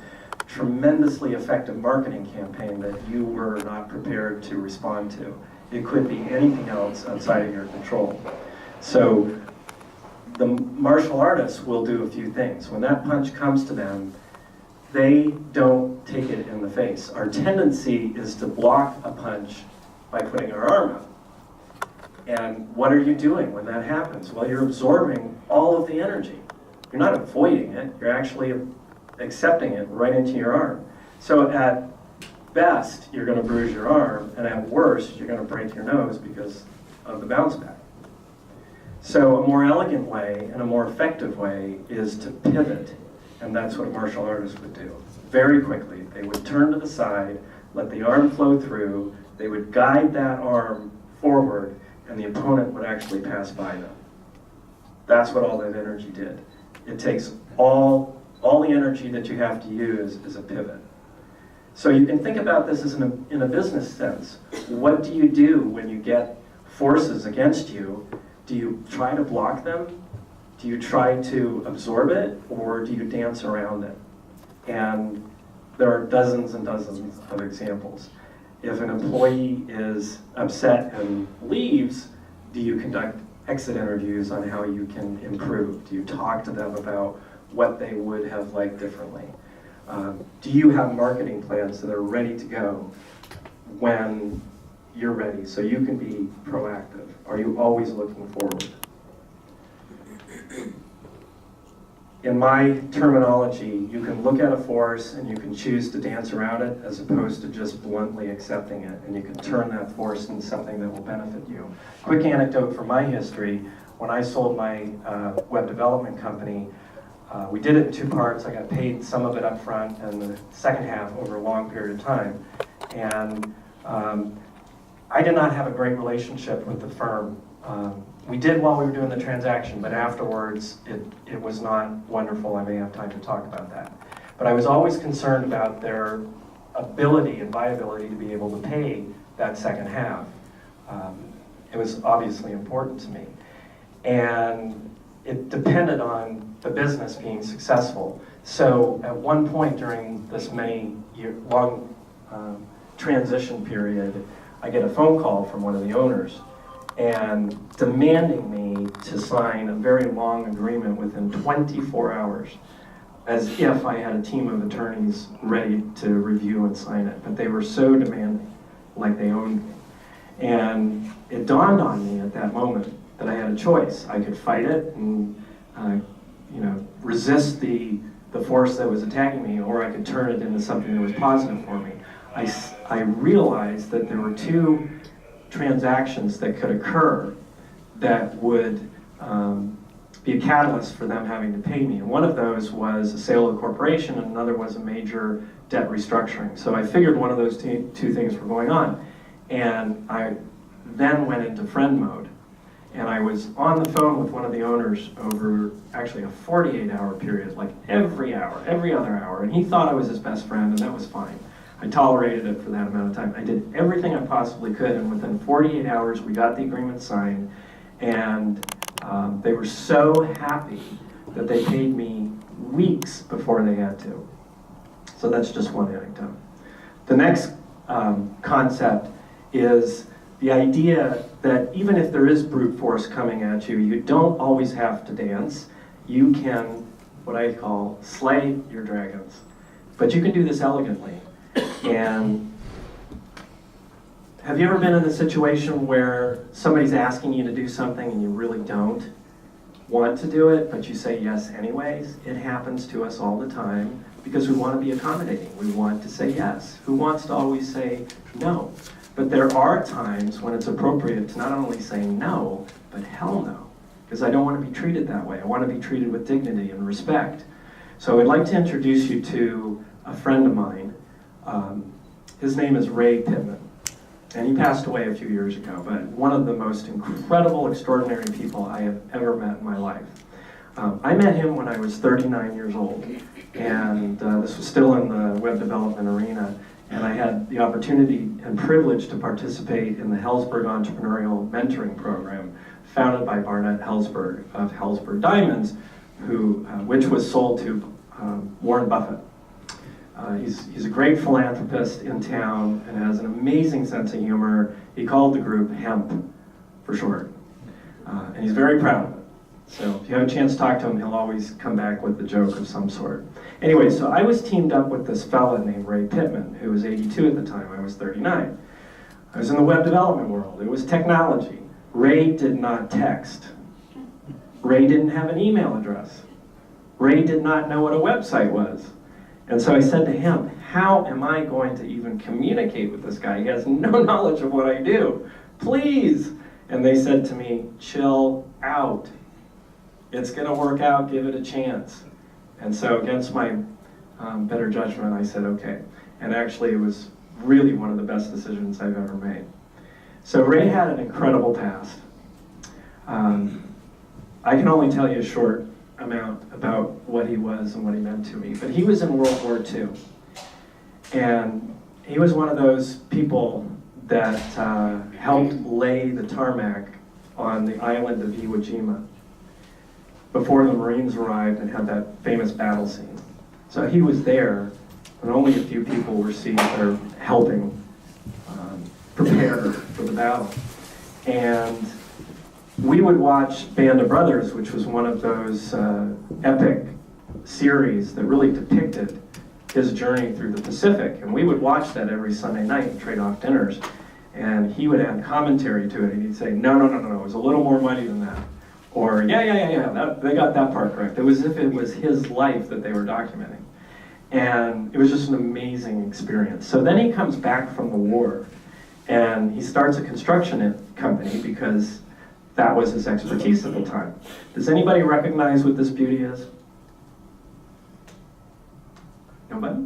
tremendously effective marketing campaign that you were not prepared to respond to. It could be anything else outside of your control. So the martial artists will do a few things. When that punch comes to them, they don't take it in the face. Our tendency is to block a punch by putting our arm out. And what are you doing when that happens? Well, you're absorbing all of the energy. You're not avoiding it, you're actually accepting it right into your arm. So at best, you're going to bruise your arm, and at worst, you're going to break your nose because of the bounce back. So a more elegant way and a more effective way is to pivot, and that's what a martial artist would do. Very quickly, they would turn to the side, let the arm flow through, they would guide that arm forward, and the opponent would actually pass by them. That's what all that energy did. It takes all the energy that you have to use as a pivot. So you can think about this as in a business sense. What do you do when you get forces against you? Do you try to block them? Do you try to absorb it? Or do you dance around it? And there are dozens and dozens of examples. If an employee is upset and leaves, do you conduct exit interviews on how you can improve? Do you talk to them about what they would have liked differently? Do you have marketing plans that are ready to go when you're ready so you can be proactive? Are you always looking forward? In my terminology, you can look at a force and you can choose to dance around it as opposed to just bluntly accepting it, and you can turn that force into something that will benefit you. Quick anecdote from my history, when I sold my web development company, we did it in two parts. I got paid some of it up front and the second half over a long period of time. And I did not have a great relationship with the firm. We did while we were doing the transaction, but afterwards it was not wonderful. I may have time to talk about that. But I was always concerned about their ability and viability to be able to pay that second half. It was obviously important to me. And it depended on the business being successful. So at one point during this long transition period, I get a phone call from one of the owners and demanding me to sign a very long agreement within 24 hours, as if I had a team of attorneys ready to review and sign it. But they were so demanding, like they owned me. And it dawned on me at that moment that I had a choice. I could fight it and resist the force that was attacking me, or I could turn it into something that was positive for me. I realized that there were two transactions that could occur that would be a catalyst for them having to pay me. And one of those was a sale of the corporation, and another was a major debt restructuring. So I figured one of those two things were going on. And I then went into friend mode. And I was on the phone with one of the owners over actually a 48-hour period, like every hour, every other hour. And he thought I was his best friend, and that was fine. I tolerated it for that amount of time. I did everything I possibly could, and within 48 hours, we got the agreement signed, and they were so happy that they paid me weeks before they had to. So that's just one anecdote. The next concept is the idea that even if there is brute force coming at you, you don't always have to dance. You can, what I call, slay your dragons. But you can do this elegantly. And have you ever been in a situation where somebody's asking you to do something and you really don't want to do it, but you say yes anyways? It happens to us all the time because we want to be accommodating. We want to say yes. Who wants to always say no? But there are times when it's appropriate to not only say no, but hell no, because I don't want to be treated that way. I want to be treated with dignity and respect. So I'd like to introduce you to a friend of mine. His name is Ray Pittman, and he passed away a few years ago, but one of the most incredible, extraordinary people I have ever met in my life. I met him when I was 39 years old, and this was still in the web development arena, and I had the opportunity and privilege to participate in the Hellsberg Entrepreneurial Mentoring Program, founded by Barnett Hellsberg of Hellsberg Diamonds, which was sold to Warren Buffett. He's a great philanthropist in town and has an amazing sense of humor. He called the group HEMP for short, and he's very proud of it. So if you have a chance to talk to him, he'll always come back with a joke of some sort. Anyway, so I was teamed up with this fella named Ray Pittman, who was 82 at the time. I was 39. I was in the web development world. It was technology. Ray did not text. Ray didn't have an email address. Ray did not know what a website was. And so I said to him, how am I going to even communicate with this guy? He has no knowledge of what I do. Please. And they said to me, chill out. It's going to work out. Give it a chance. And so against my better judgment, I said, okay. And actually, it was really one of the best decisions I've ever made. So Ray had an incredible past. I can only tell you a short amount about what he was and what he meant to me. But he was in World War II. And he was one of those people that helped lay the tarmac on the island of Iwo Jima before the Marines arrived and had that famous battle scene. So he was there, and only a few people were seen or helping prepare for the battle. And we would watch Band of Brothers, which was one of those epic series that really depicted his journey through the Pacific. And we would watch that every Sunday night and trade off dinners. And he would add commentary to it, and he'd say, no, it was a little more money than that. Or, yeah, they got that part correct. It was as if it was his life that they were documenting. And it was just an amazing experience. So then he comes back from the war, and he starts a construction company because that was his expertise at the time. Does anybody recognize what this beauty is? Nobody?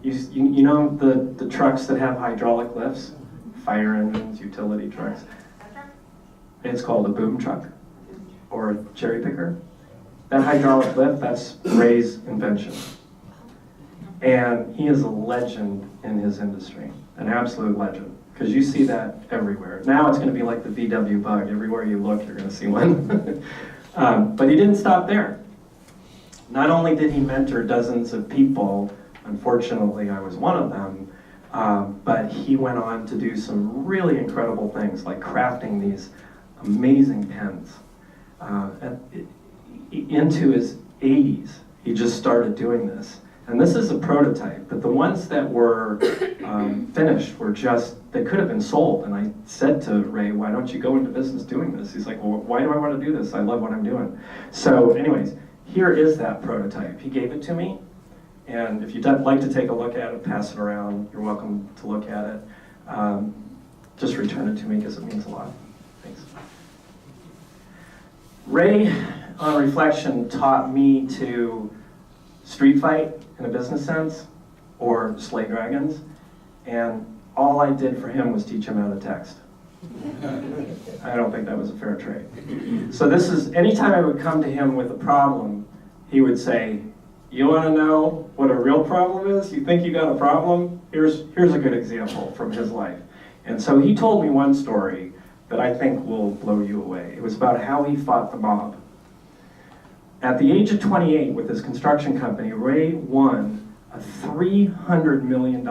You know the trucks that have hydraulic lifts? Fire engines, utility trucks. It's called a boom truck or a cherry picker. That hydraulic lift, that's Ray's invention. And he is a legend in his industry, an absolute legend. Because you see that everywhere. Now it's going to be like the VW bug. Everywhere you look, you're going to see one. But he didn't stop there. Not only did he mentor dozens of people, unfortunately I was one of them, but he went on to do some really incredible things, like crafting these amazing pens. Into his 80s, he just started doing this. And this is a prototype, but the ones that were finished were just, they could have been sold. And I said to Ray, why don't you go into business doing this? He's like, well, why do I want to do this? I love what I'm doing. So anyways, here is that prototype. He gave it to me. And if you'd like to take a look at it, pass it around, you're welcome to look at it. Just return it to me because it means a lot. Thanks. Ray, on reflection, taught me to street fight in a business sense, or slay dragons, and all I did for him was teach him how to text. I don't think that was a fair trade. So this is, anytime I would come to him with a problem, he would say, you want to know what a real problem is? You think you got a problem? Here's a good example from his life. And so he told me one story that I think will blow you away. It was about how he fought the mob. At the age of 28 with his construction company, Ray won a $300 million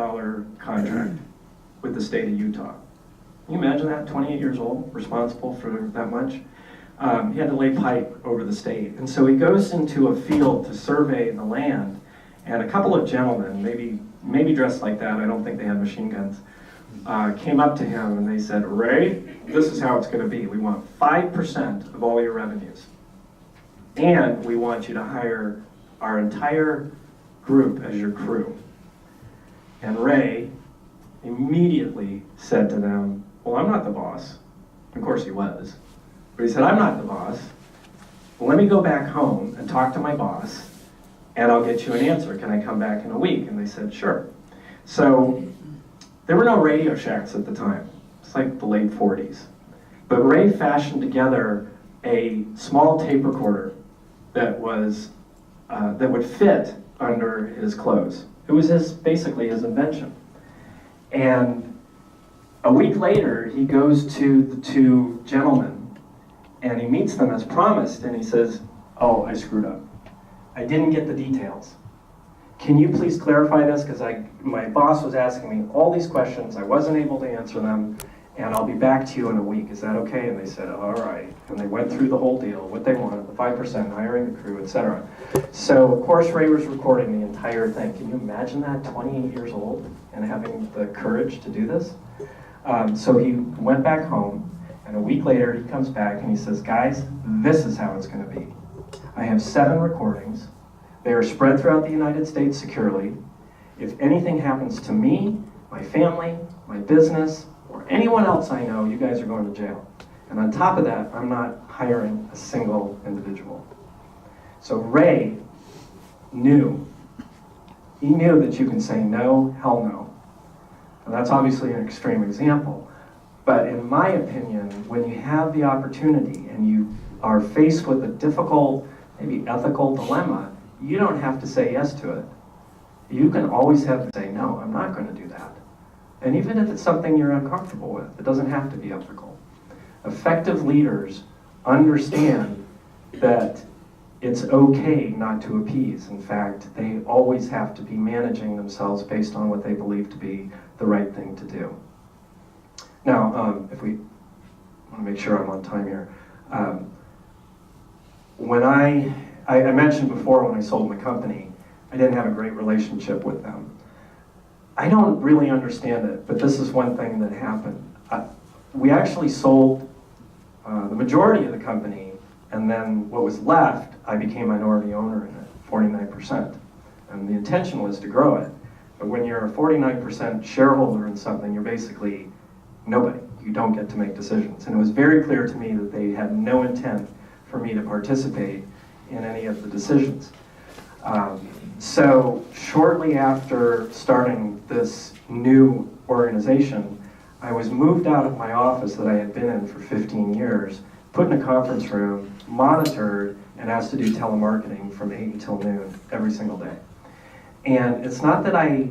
contract with the state of Utah. Can you imagine that, 28 years old, responsible for that much? He had to lay pipe over the state. And so he goes into a field to survey the land, and a couple of gentlemen, maybe dressed like that, I don't think they had machine guns, came up to him and they said, Ray, this is how it's going to be. We want 5% of all your revenues. And we want you to hire our entire group as your crew. And Ray immediately said to them, well, I'm not the boss. Of course he was. But he said, I'm not the boss. Well, let me go back home and talk to my boss, and I'll get you an answer. Can I come back in a week? And they said, sure. So there were no Radio Shacks at the time. It's like the late 40s. But Ray fashioned together a small tape recorder that was that would fit under his clothes. It was basically his invention. And a week later, he goes to the two gentlemen and he meets them as promised, and he says, oh, I screwed up. I didn't get the details. Can you please clarify this? Because my boss was asking me all these questions, I wasn't able to answer them, and I'll be back to you in a week. Is that okay? And they said, all right. And they went through the whole deal, what they wanted, the 5%, hiring the crew, etc. So, of course, Ray was recording the entire thing. Can you imagine that, 28 years old, and having the courage to do this? So he went back home, and a week later he comes back and he says, guys, this is how it's going to be. I have 7 recordings. They are spread throughout the United States securely. If anything happens to me, my family, my business, or anyone else I know, you guys are going to jail. And on top of that, I'm not hiring a single individual. So Ray knew. He knew that you can say no, hell no. And that's obviously an extreme example. But in my opinion, when you have the opportunity and you are faced with a difficult, maybe ethical dilemma, you don't have to say yes to it. You can always have to say, no, I'm not going to do that. And even if it's something you're uncomfortable with, it doesn't have to be ethical. Effective leaders understand that it's okay not to appease. In fact, they always have to be managing themselves based on what they believe to be the right thing to do. Now, if we want to make sure I'm on time here. When I mentioned before when I sold my company, I didn't have a great relationship with them. I don't really understand it, but this is one thing that happened. We actually sold the majority of the company, and then what was left, I became minority owner in it, 49%. And the intention was to grow it. But when you're a 49% shareholder in something, you're basically nobody. You don't get to make decisions. And it was very clear to me that they had no intent for me to participate in any of the decisions. So shortly after starting this new organization, I was moved out of my office that I had been in for 15 years, put in a conference room, monitored, and asked to do telemarketing from 8 until noon every single day. And it's not that I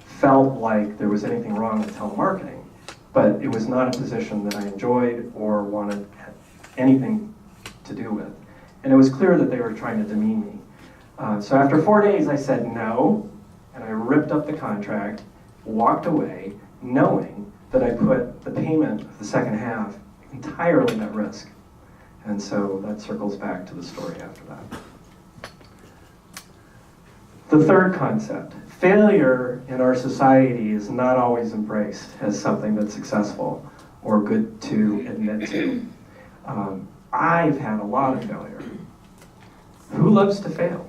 felt like there was anything wrong with telemarketing, but it was not a position that I enjoyed or wanted anything to do with. And it was clear that they were trying to demean me. So after 4 days, I said no, and I ripped up the contract, walked away, knowing that I put the payment of the second half entirely at risk. And so that circles back to the story after that. The third concept, failure in our society is not always embraced as something that's successful or good to admit to. I've had a lot of failure. Who loves to fail?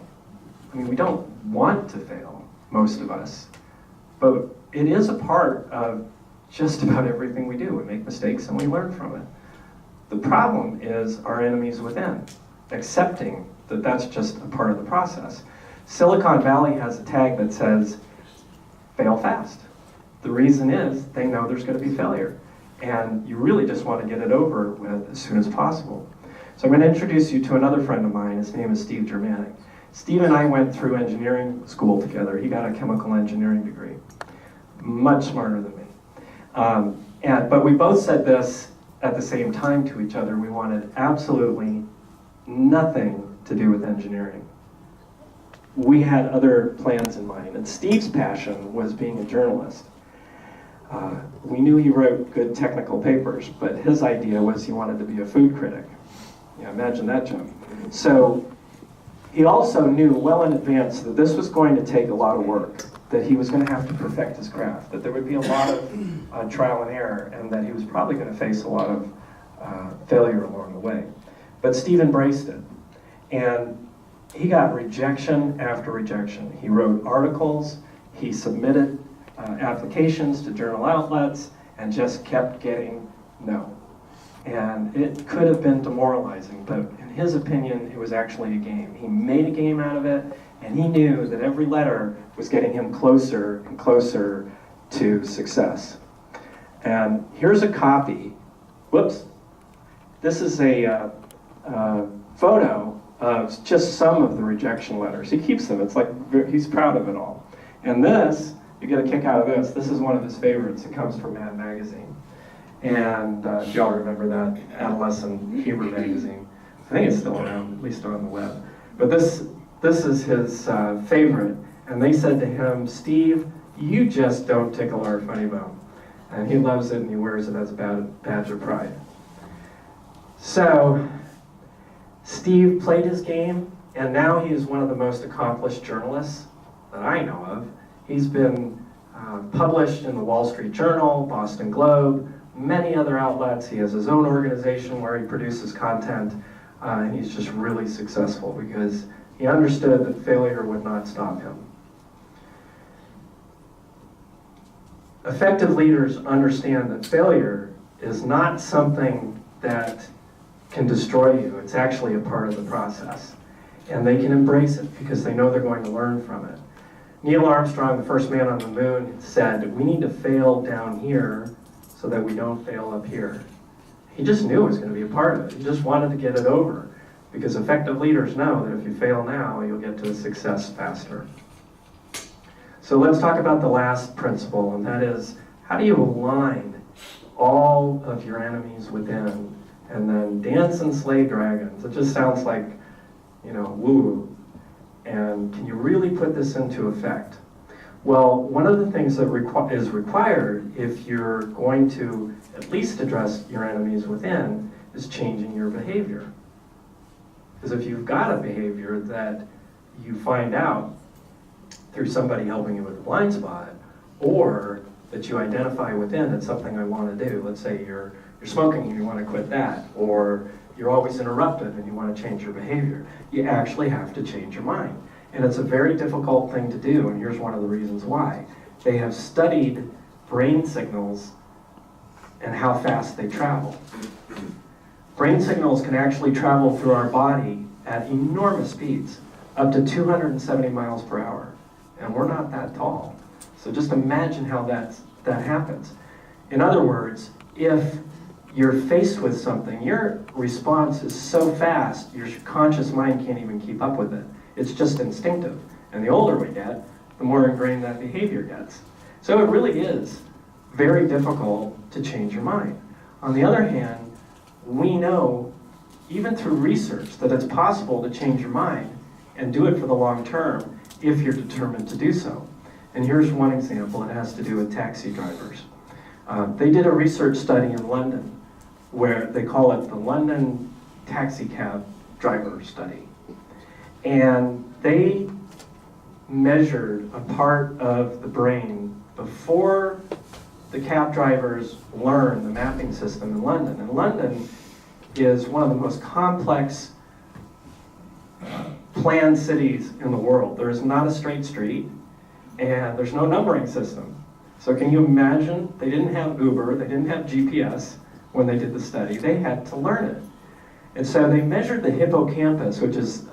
I mean, we don't want to fail, most of us, but it is a part of just about everything we do. We make mistakes and we learn from it. The problem is our enemies within, accepting that that's just a part of the process. Silicon Valley has a tag that says, fail fast. The reason is they know there's going to be failure, and you really just want to get it over with as soon as possible. So I'm going to introduce you to another friend of mine. His name is Steve Germanic. Steve and I went through engineering school together. He got a chemical engineering degree. Much smarter than me. But we both said this at the same time to each other. We wanted absolutely nothing to do with engineering. We had other plans in mind. And Steve's passion was being a journalist. We knew he wrote good technical papers, but his idea was he wanted to be a food critic. Yeah, imagine that jump. So he also knew well in advance that this was going to take a lot of work, that he was going to have to perfect his craft, that there would be a lot of trial and error, and that he was probably going to face a lot of failure along the way. But Steve embraced it. And he got rejection after rejection. He wrote articles, he submitted applications to journal outlets, and just kept getting no. And it could have been demoralizing, but in his opinion, it was actually a game. He made a game out of it, and he knew that every letter was getting him closer and closer to success. And here's a copy. Whoops. This is a photo of just some of the rejection letters. He keeps them. It's like he's proud of it all. And this, you get a kick out of this. This is one of his favorites. It comes from Mad Magazine. And if y'all remember that adolescent humor magazine, I think it's still around, at least on the web. But this is his favorite. And they said to him, Steve, you just don't tickle our funny bone. And he loves it and he wears it as a badge of pride. So, Steve played his game, and now he is one of the most accomplished journalists that I know of. He's been published in the Wall Street Journal, Boston Globe, many other outlets. He has his own organization where he produces content, and he's just really successful because he understood that failure would not stop him. Effective leaders understand that failure is not something that can destroy you. It's actually a part of the process. And they can embrace it because they know they're going to learn from it. Neil Armstrong, the first man on the moon, said, we need to fail down here so that we don't fail up here. He just knew it was going to be a part of it. He just wanted to get it over because effective leaders know that if you fail now, you'll get to success faster. So let's talk about the last principle, and that is, how do you align all of your enemies within and then dance and slay dragons? It just sounds like, woo-woo. And can you really put this into effect? Well, one of the things that is required if you're going to at least address your enemies within is changing your behavior. Because if you've got a behavior that you find out through somebody helping you with a blind spot, or that you identify within, it's something I want to do. Let's say you're smoking and you want to quit that, or you're always interrupted and you want to change your behavior. You actually have to change your mind. And it's a very difficult thing to do, and here's one of the reasons why. They have studied brain signals and how fast they travel. Brain signals can actually travel through our body at enormous speeds, up to 270 miles per hour. And we're not that tall. So just imagine how that happens. In other words, if you're faced with something, your response is so fast, your conscious mind can't even keep up with it. It's just instinctive. And the older we get, the more ingrained that behavior gets. So it really is very difficult to change your mind. On the other hand, we know, even through research, that it's possible to change your mind and do it for the long term if you're determined to do so. And here's one example. It has to do with taxi drivers. They did a research study in London where they call it the London Taxi Cab Driver Study. And they measured a part of the brain before the cab drivers learned the mapping system in London. And London is one of the most complex planned cities in the world. There's not a straight street, and there's no numbering system. So can you imagine? They didn't have Uber, they didn't have GPS when they did the study. They had to learn it. And so they measured the hippocampus, which is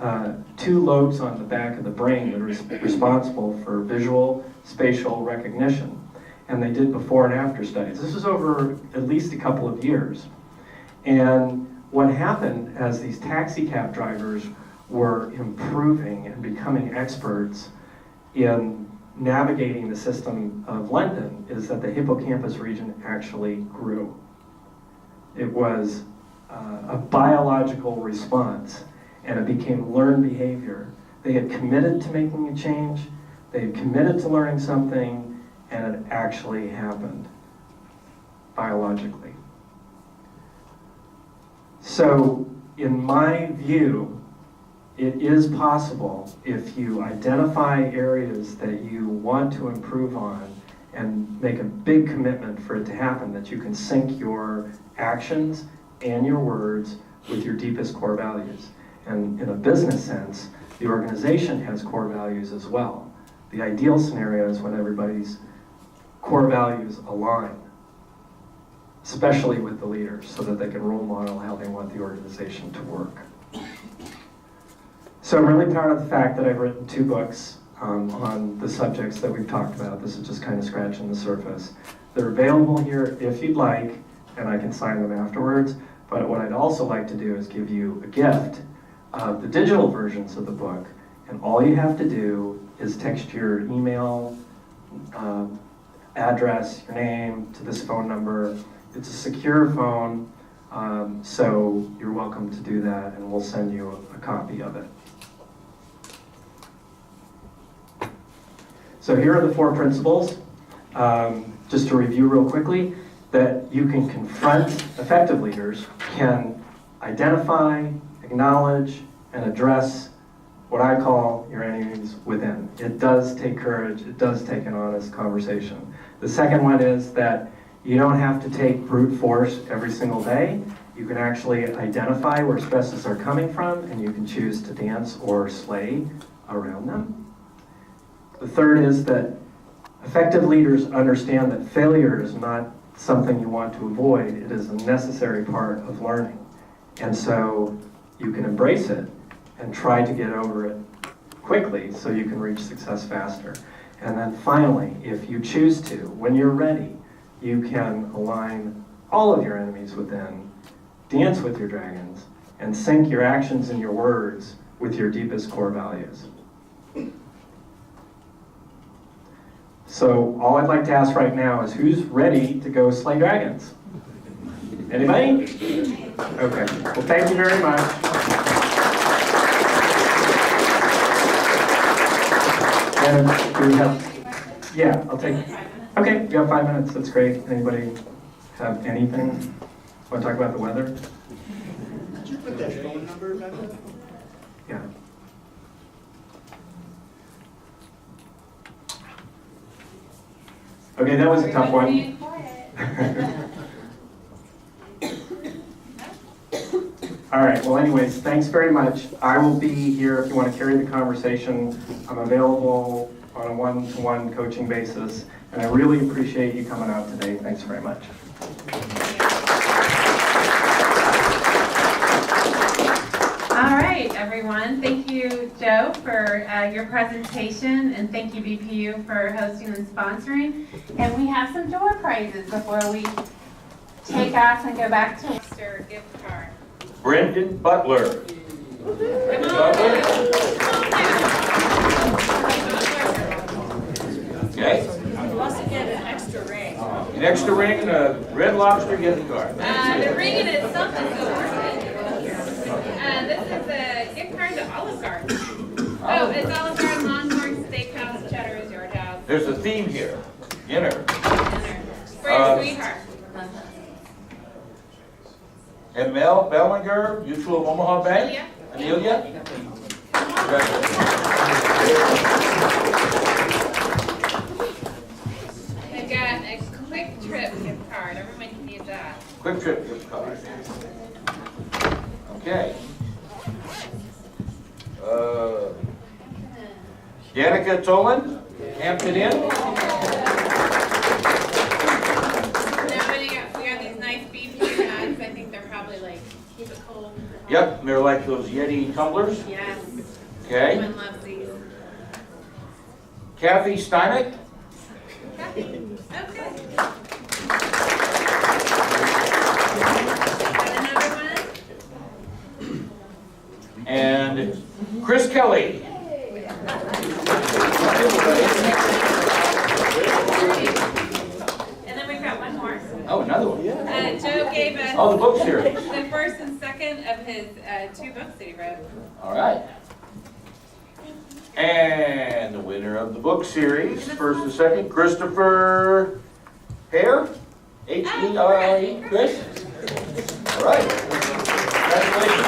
2 lobes on the back of the brain that are responsible for visual, spatial recognition. And they did before and after studies. This was over at least a couple of years. And what happened as these taxi cab drivers were improving and becoming experts in navigating the system of London is that the hippocampus region actually grew. It was a biological response, and it became learned behavior. They had committed to making a change, they had committed to learning something, and it actually happened biologically. So, in my view, it is possible, if you identify areas that you want to improve on and make a big commitment for it to happen, that you can sync your actions and your words with your deepest core values. And in a business sense, the organization has core values as well. The ideal scenario is when everybody's core values align, especially with the leaders, so that they can role model how they want the organization to work. So I'm really proud of the fact that I've written 2 books on the subjects that we've talked about. This is just kind of scratching the surface. They're available here if you'd like, and I can sign them afterwards. But what I'd also like to do is give you a gift of the digital versions of the book. And all you have to do is text your email, address, your name to this phone number. It's a secure phone, so you're welcome to do that, and we'll send you a copy of it. So here are the 4 principles. Just to review real quickly, that you can confront, effective leaders can identify, acknowledge, and address what I call your enemies within. It does take courage, it does take an honest conversation. The second one is that you don't have to take brute force every single day. You can actually identify where asbestos are coming from, and you can choose to dance or slay around them. The third is that effective leaders understand that failure is not something you want to avoid. It is a necessary part of learning. And so you can embrace it and try to get over it quickly so you can reach success faster. And then finally, if you choose to, when you're ready, you can align all of your enemies within, dance with your dragons, and sync your actions and your words with your deepest core values. So all I'd like to ask right now is who's ready to go slay dragons? Anybody? Okay, well thank you very much. And do we have, yeah, I'll take, okay, we have 5 minutes, that's great. Anybody have anything? Want to talk about the weather? Did you put that phone number back up? Yeah. Okay, that was a tough one. All right, well anyways, thanks very much. I will be here if you want to carry the conversation. I'm available on a one-to-one coaching basis, and I really appreciate you coming out today. Thanks very much. All right, everyone. Thank you, Joe, for your presentation, and thank you, BPU, for hosting and sponsoring. And we have some door prizes before we take off and go back to Mr. Gift Card. Brendan Butler. Okay. You also get an extra ring. An extra ring and a Red Lobster gift card. The ring in itself is so worth it. This is a gift card to Olive Garden. Oh, it's Olive Garden, Longhorn Steakhouse, Cheddar's Yard House. There's a theme here. Dinner. For your sweetheart. And Mel Bellinger, Mutual of Omaha Bank. Amelia. They've got a Quick Trip gift card. Everyone can use that. Quick Trip gift card. Okay. Danica Tolan, Hampton Inn. Now we got these nice BPU bags. I think they're probably like keep it cold. Yep, they're like those Yeti tumblers. Yes. Okay. Everyone loves these. Kathy Steinich. Okay. And Chris Kelly. And then we've got one more. Oh, another one. Joe gave us Oh, the book series. the first and second of his 2 books that he wrote. All right. And the winner of the book series, first and second, Christopher Hare, H-E-R-E, Chris. All right. Congratulations.